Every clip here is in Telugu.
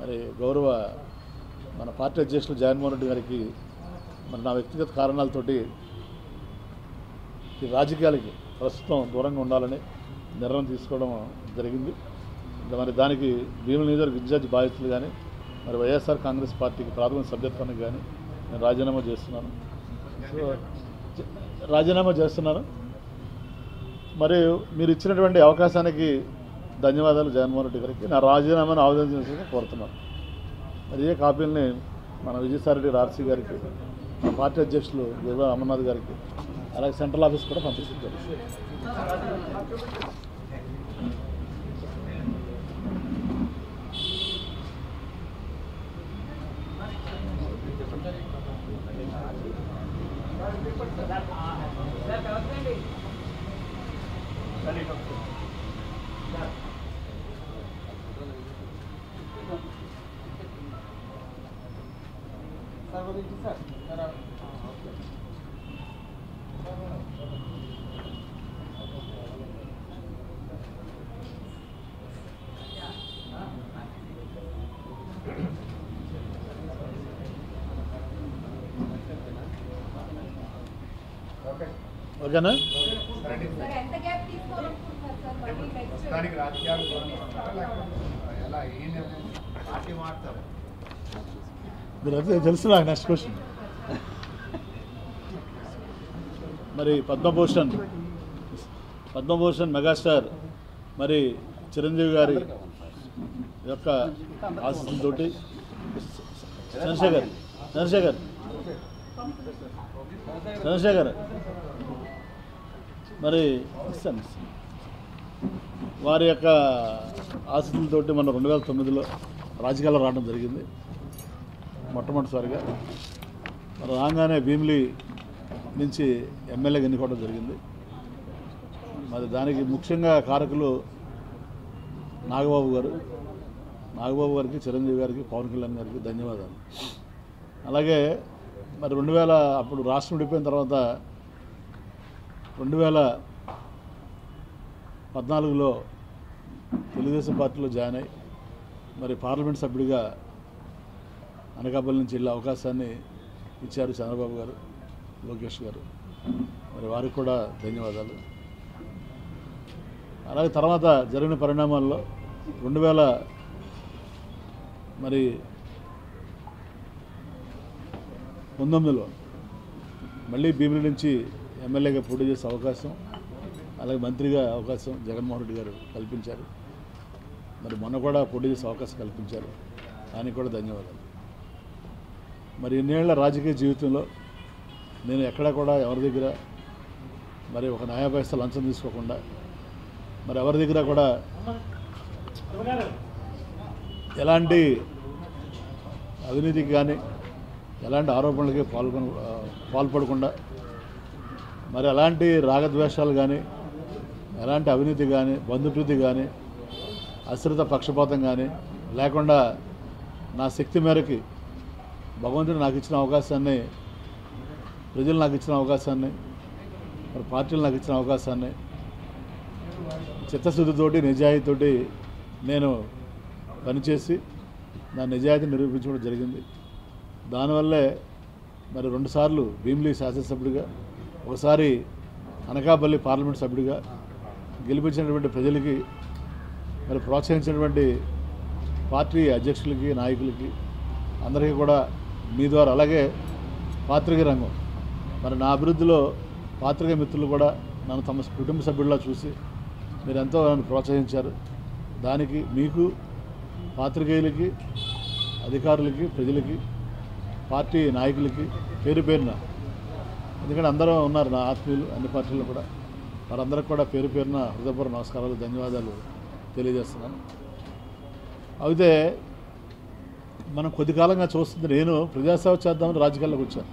మరి గౌరవ మన పార్టీ అధ్యక్షులు జగన్మోహన్ రెడ్డి గారికి మరి నా వ్యక్తిగత కారణాలతోటి ఈ రాజకీయాలకి ప్రస్తుతం దూరంగా ఉండాలని నిర్ణయం తీసుకోవడం జరిగింది. మరి దానికి భీముల నియోజకవర్గ ఇన్ఛార్జ్ బాధ్యతలు కానీ మరి వైఎస్ఆర్ కాంగ్రెస్ పార్టీకి ప్రాథమిక సభ్యత్వానికి కానీ నేను రాజీనామా చేస్తున్నాను. మరియు మీరు ఇచ్చినటువంటి అవకాశానికి ధన్యవాదాలు జగన్మోహన్ రెడ్డి గారికి. నా రాజీనామాను ఆవేదన కోరుతున్నాను. మరి ఏ కాపీలని మన విజయసాయిరెడ్డి ఆర్సీ గారికి, మా పార్టీ అధ్యక్షులు గురువా అమర్నాథ్ గారికి, అలాగే సెంట్రల్ ఆఫీస్ కూడా పంపిస్తారు. ఓకేనా? తెలుసు నాకు. Next question. మరి పద్మభూషణ్ మెగాస్టార్ మరి చిరంజీవి గారి యొక్క ఆశీస్సులతోటి చంద్రశేఖర్ మరి వారి యొక్క ఆశీస్సులతోటి మన 2009లో రాజకీయాల్లో రావడం జరిగింది మొట్టమొదటిసారిగా. మరి రాగానే భీమిలి నుంచి ఎమ్మెల్యేగా ఎన్నుకోవడం జరిగింది. మరి దానికి ముఖ్యంగా కారకులు నాగబాబు గారికి, చిరంజీవి గారికి, పవన్ కళ్యాణ్ గారికి ధన్యవాదాలు. అలాగే మరి 2000 అప్పుడు రాష్ట్రం విడిపోయిన తర్వాత 2014లో తెలుగుదేశం పార్టీలో జాయిన్ అయ్యి మరి పార్లమెంట్ సభ్యుడిగా అనకాపల్లి నుంచి వెళ్ళే అవకాశాన్ని ఇచ్చారు చంద్రబాబు గారు, లోకేష్ గారు. మరి వారికి కూడా ధన్యవాదాలు. అలాగే తర్వాత జరిగిన పరిణామాల్లో 2019లో మళ్ళీ భీమిలి నుంచి ఎమ్మెల్యేగా పోటీ చేసే అవకాశం, అలాగే మంత్రిగా అవకాశం జగన్మోహన్ రెడ్డి గారు కల్పించారు. మరి మొన్న కూడా పోటీ చేసే అవకాశం కల్పించారు. దానికి కూడా ధన్యవాదాలు. మరి ఇన్నేళ్ల రాజకీయ జీవితంలో నేను ఎక్కడా కూడా ఎవరి దగ్గర మరి ఒక న్యాయ పైసా లంచం తీసుకోకుండా, మరి ఎవరి దగ్గర కూడా ఎలాంటి అవినీతికి కానీ ఎలాంటి ఆరోపణలకి పాల్పడకుండా, మరి ఎలాంటి రాగద్వేషాలు కానీ, ఎలాంటి అవినీతి కానీ, బంధుప్రీతి కానీ, అశ్రిత పక్షపాతం కానీ లేకుండా నా శక్తి మేరకి భగవంతుడు నాకు ఇచ్చిన అవకాశాన్ని, ప్రజలు నాకు ఇచ్చిన అవకాశాన్ని, మరి పార్టీలు నాకు ఇచ్చిన అవకాశాన్ని చిత్తశుద్ధితోటి, నిజాయితీతోటి నేను పనిచేసి నా నిజాయితీని నిరూపించడం జరిగింది. దానివల్లే మరి 2 సార్లు భీమిలి శాసనసభ్యుడిగా, ఒకసారి అనకాపల్లి పార్లమెంట్ సభ్యుడిగా గెలిపించినటువంటి ప్రజలకి, మరి ప్రోత్సహించినటువంటి పార్టీ అధ్యక్షులకి, నాయకులకి అందరికీ కూడా మీ ద్వారా, అలాగే పాత్రికేయ రంగం మరి నా అభివృద్ధిలో పాత్రికేయ మిత్రులు కూడా నన్ను తమ కుటుంబ సభ్యుల్లా చూసి మీరు ఎంతో నన్ను ప్రోత్సహించారు. దానికి మీకు, పాత్రికేయులకి, అధికారులకి, ప్రజలకి, పార్టీ నాయకులకి పేరు పేరున, ఎందుకంటే అందరూ ఉన్నారు నా ఆత్మీయులు అన్ని పార్టీలు కూడా, వారందరికీ కూడా పేరు పేరున హృదయపూర్వక నమస్కారాలు, ధన్యవాదాలు తెలియజేస్తున్నాను. అయితే మనం కొద్ది కాలంగా చూస్తుంది, నేను ప్రజాసేవ చేద్దామని రాజకీయాల్లోకి వచ్చాను.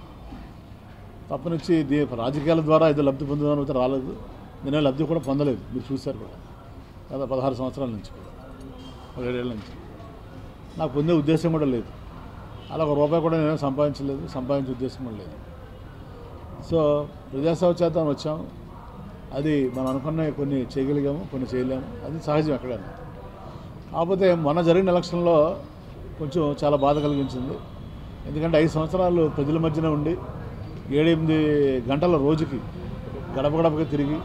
తప్పనిచ్చి రాజకీయాల ద్వారా ఏదో లబ్ధి పొందుదామని అయితే రాలేదు. నేనే లబ్ధి కూడా పొందలేదు, మీరు చూశారు కూడా. గత 16 సంవత్సరాల నుంచి కూడా, 17 ఏళ్ళ నుంచి నాకు పొందే ఉద్దేశం కూడా లేదు. అలా ₹1 కూడా నేను సంపాదించలేదు, సంపాదించే ఉద్దేశం కూడా లేదు. సో ప్రజాసేవ చేద్దామని వచ్చాము. అది మనం అనుకున్న కొన్ని చేయగలిగాము, కొన్ని చేయలేము, అది సహజం ఎక్కడైనా. కాకపోతే మొన్న జరిగిన ఎలక్షన్లో కొంచెం చాలా బాధ కలిగించింది. ఎందుకంటే 5 సంవత్సరాలు ప్రజల మధ్యన ఉండి 7-8 గంటల రోజుకి గడప గడపకి తిరిగి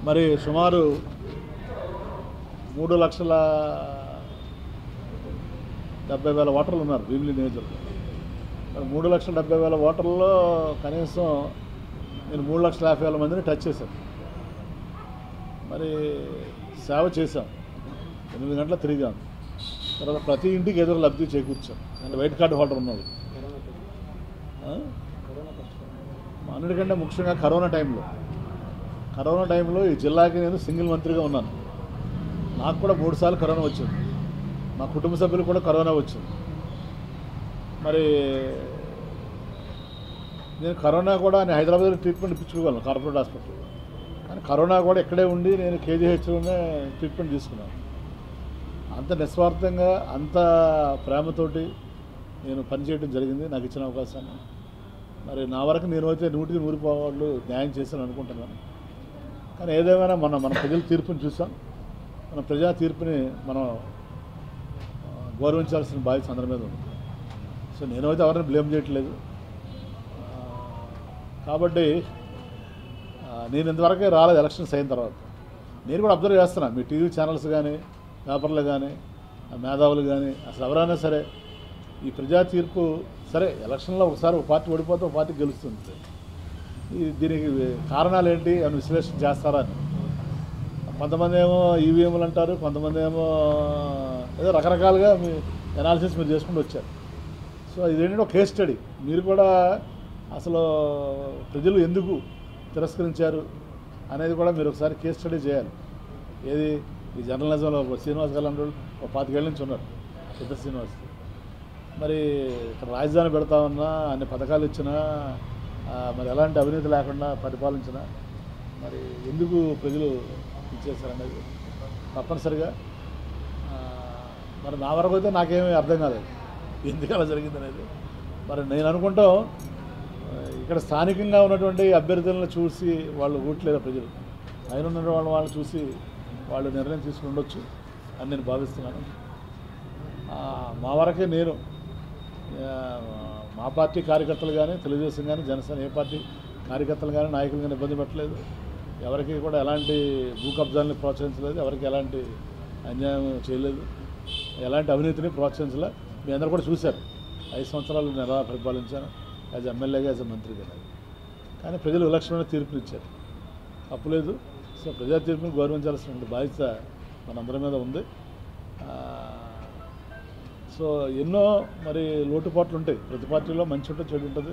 మరి సుమారు 3,70,000 ఓటర్లు ఉన్నారు భీమిలి నియోజకవర్గంలో. మరి 3,70,000 ఓటర్లలో కనీసం నేను 3,50,000 మందిని టచ్ చేశాను. మరి సేవ చేశాం, 8 గంటలు తిరిగాం. తర్వాత ప్రతి ఇంటికి ఏదో లబ్ధి చేకూర్చాం. అంటే వైట్ కార్డు హోల్డర్ ఉన్నది. అన్నిటికంటే ముఖ్యంగా కరోనా టైంలో ఈ జిల్లాకి నేను సింగిల్ మంత్రిగా ఉన్నాను. నాకు కూడా 3 సార్లు కరోనా వచ్చింది. మా కుటుంబ సభ్యులు కూడా కరోనా వచ్చింది. మరి నేను కరోనా కూడా నేను హైదరాబాద్లో ట్రీట్మెంట్ ఇప్పించుకోగలను కార్పొరేట్ హాస్పిటల్లో. కానీ కరోనా కూడా ఇక్కడే ఉండి నేను కేజీహెచ్లోనే ట్రీట్మెంట్ తీసుకున్నాను. అంత నిస్వార్థంగా అంత ప్రేమతోటి నేను పనిచేయడం జరిగింది నాకు ఇచ్చిన అవకాశాన్ని. మరి నా వరకు నేను అయితే 100కి 100 పాళ్ళు న్యాయం చేశాను అనుకుంటున్నాను. కానీ ఏదేమైనా మన ప్రజల తీర్పుని చూసాం. మన ప్రజా తీర్పుని మనం గౌరవించాల్సిన బాధ్యత అందరి మీద ఉంది. సో నేనైతే ఎవరిని బ్లేమ్ చేయట్లేదు. కాబట్టి నేను ఇంతవరకే రాలేదు ఎలక్షన్స్ అయిన తర్వాత. నేను కూడా అబ్జర్వ్ చేస్తున్నాను, మీ టీవీ ఛానల్స్ కానీ పేపర్లు కానీ మేధావులు కానీ అసలు ఎవరైనా సరే ఈ ప్రజా తీర్పు సరే ఎలక్షన్లో ఒకసారి ఒక పార్టీ ఓడిపోతే ఒక పార్టీ గెలుస్తుంది. దీనికి కారణాలు ఏంటి అని విశ్లేషణ చేస్తారా అని. కొంతమంది ఏమో ఈవీఎంలు అంటారు, కొంతమంది ఏమో ఏదో రకరకాలుగా మీ అనాలిసిస్ మీరు చేసుకుంటూ వచ్చారు. సో ఇదేంటంటే ఒక కేస్ స్టడీ. మీరు కూడా అసలు ప్రజలు ఎందుకు తిరస్కరించారు అనేది కూడా మీరు ఒకసారి కేస్ స్టడీ చేయాలి. ఏది ఈ జర్నలిజంలో శ్రీనివాస్ గారు అంటే ఒక 25 ఏళ్ళ నుంచి ఉన్నారు పెద్ద శ్రీనివాస్. మరి ఇక్కడ రాజధాని పెడతామన్నా అన్ని పథకాలు ఇచ్చినా మరి ఎలాంటి అవినీతి లేకుండా పరిపాలించినా మరి ఎందుకు ప్రజలు ఇచ్చేస్తారనేది తప్పనిసరిగా మరి నా వరకు అయితే నాకేమీ అర్థం కాలేదు ఎందుకు అలా జరిగింది అనేది. మరి నేను అనుకుంటాం ఇక్కడ స్థానికంగా ఉన్నటువంటి అభ్యర్థులను చూసి వాళ్ళు ఓట్లేరు ప్రజలు, పైన ఉన్న వాళ్ళని చూసి వాళ్ళు నిర్ణయం తీసుకుని ఉండొచ్చు అని నేను భావిస్తున్నాను. మా వరకే నేను మా పార్టీ కార్యకర్తలు కానీ తెలుగుదేశం కానీ జనసేన ఏ పార్టీ కార్యకర్తలు కానీ నాయకులు కానీ ఇబ్బంది పెట్టలేదు. ఎవరికి కూడా ఎలాంటి భూ కబ్జాలని ప్రోత్సహించలేదు, ఎవరికి ఎలాంటి అన్యాయం చేయలేదు, ఎలాంటి అవినీతిని ప్రోత్సహించలేదు. మీ అందరూ కూడా చూశారు 5 సంవత్సరాలు నేను ఎలా పరిపాలించాను యాజ్ ఎమ్మెల్యేగా యాజ్ మంత్రిగా. కానీ ప్రజలు విలక్షణమైన తీర్పునిచ్చారు, తప్పులేదు. సో ప్రజా తీర్పుని గౌరవించాల్సిన బాధ్యత మనందరి మీద ఉంది. సో ఎన్నో మరి లోటుపాట్లు ఉంటాయి, ప్రతి పార్టీలో మంచి ఉంటుంది చెడు ఉంటుంది,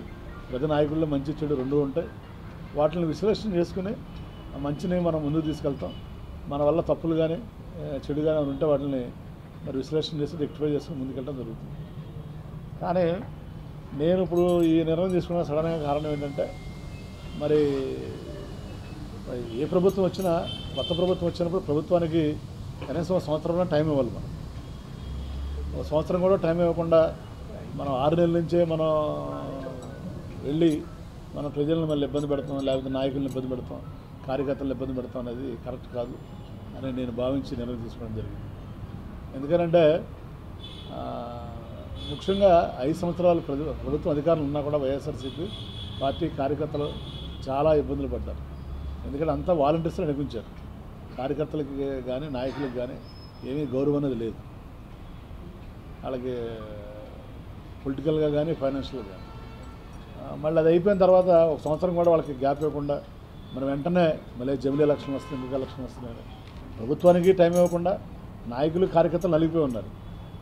ప్రతి నాయకుల్లో మంచి చెడు రెండూ ఉంటాయి. వాటిని విశ్లేషణ చేసుకుని ఆ మంచిని మనం ముందుకు తీసుకెళ్తాం. మన వల్ల తప్పులు కానీ చెడు కానీ ఉంటే వాటిని మరి విశ్లేషణ చేసి రెక్టిఫై చేసుకుని ముందుకెళ్ళడం జరుగుతుంది. కానీ నేను ఇప్పుడు ఈ నిర్ణయం తీసుకున్న సడన్గా కారణం ఏంటంటే మరి ఏ ప్రభుత్వం వచ్చినా కొత్త ప్రభుత్వం వచ్చినప్పుడు ప్రభుత్వానికి కనీసం 1 సంవత్సరం టైం ఇవ్వాలి. మనం 1 సంవత్సరం కూడా టైం ఇవ్వకుండా మనం 6 నెలల నుంచే మనం వెళ్ళి మన ప్రజలను మళ్ళీ ఇబ్బంది పెడతాం, లేకపోతే నాయకులను ఇబ్బంది పెడతాం, కార్యకర్తలను ఇబ్బంది పెడతాం అనేది కరెక్ట్ కాదు అని నేను భావించి నిర్ణయం తీసుకోవడం జరిగింది. ఎందుకంటే ముఖ్యంగా 5 సంవత్సరాలు ప్రభుత్వం అధికారులు ఉన్నా కూడా వైఎస్ఆర్సీపీ పార్టీ కార్యకర్తలు చాలా ఇబ్బందులు పడ్డారు. ఎందుకంటే అంతా వాలంటీర్స్లో నడిపించారు. కార్యకర్తలకి కానీ నాయకులకు కానీ ఏమీ గౌరవం అనేది లేదు. వాళ్ళకి పొలిటికల్గా కానీ ఫైనాన్షియల్గా కానీ. మళ్ళీ అది అయిపోయిన తర్వాత 1 సంవత్సరం కూడా వాళ్ళకి గ్యాప్ ఇవ్వకుండా మనం వెంటనే మళ్ళీ జమిలీ ఎలక్షన్ వస్తుంది, ఇంకొక ఎలక్షన్ వస్తున్నాయి. ప్రభుత్వానికి టైం ఇవ్వకుండా నాయకులు కార్యకర్తలు నలిగిపోయి ఉన్నారు.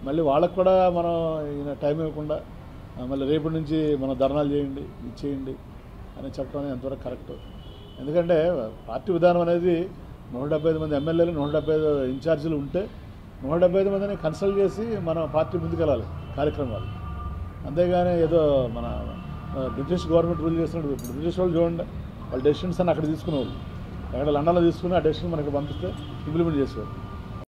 మళ్ళీ వాళ్ళకు కూడా మనం టైం ఇవ్వకుండా మళ్ళీ రేపటి నుంచి మనం ధర్నాలు చేయండి, ఇచ్చేయండి అని చెప్పడం ఎంతవరకు కరెక్ట్. ఎందుకంటే పార్టీ విధానం అనేది 175 మంది ఎమ్మెల్యేలు 175 ఇన్ఛార్జీలు ఉంటే 175 మందిని కన్సల్ట్ చేసి మన పార్టీ ముందుకెళ్ళాలి కార్యక్రమాలు. అంతేగాని ఏదో మన బ్రిటిష్ గవర్నమెంట్ రూల్ చేసినట్టు. ఇప్పుడు బ్రిటిష్ వాళ్ళు చూడండి, వాళ్ళ డెసిషన్స్ అని అక్కడ తీసుకునేవాళ్ళు, ఎక్కడ లండన్లో తీసుకుని ఆ డెసిషన్ మనకి పంపిస్తే ఇంప్లిమెంట్ చేసేవాళ్ళు.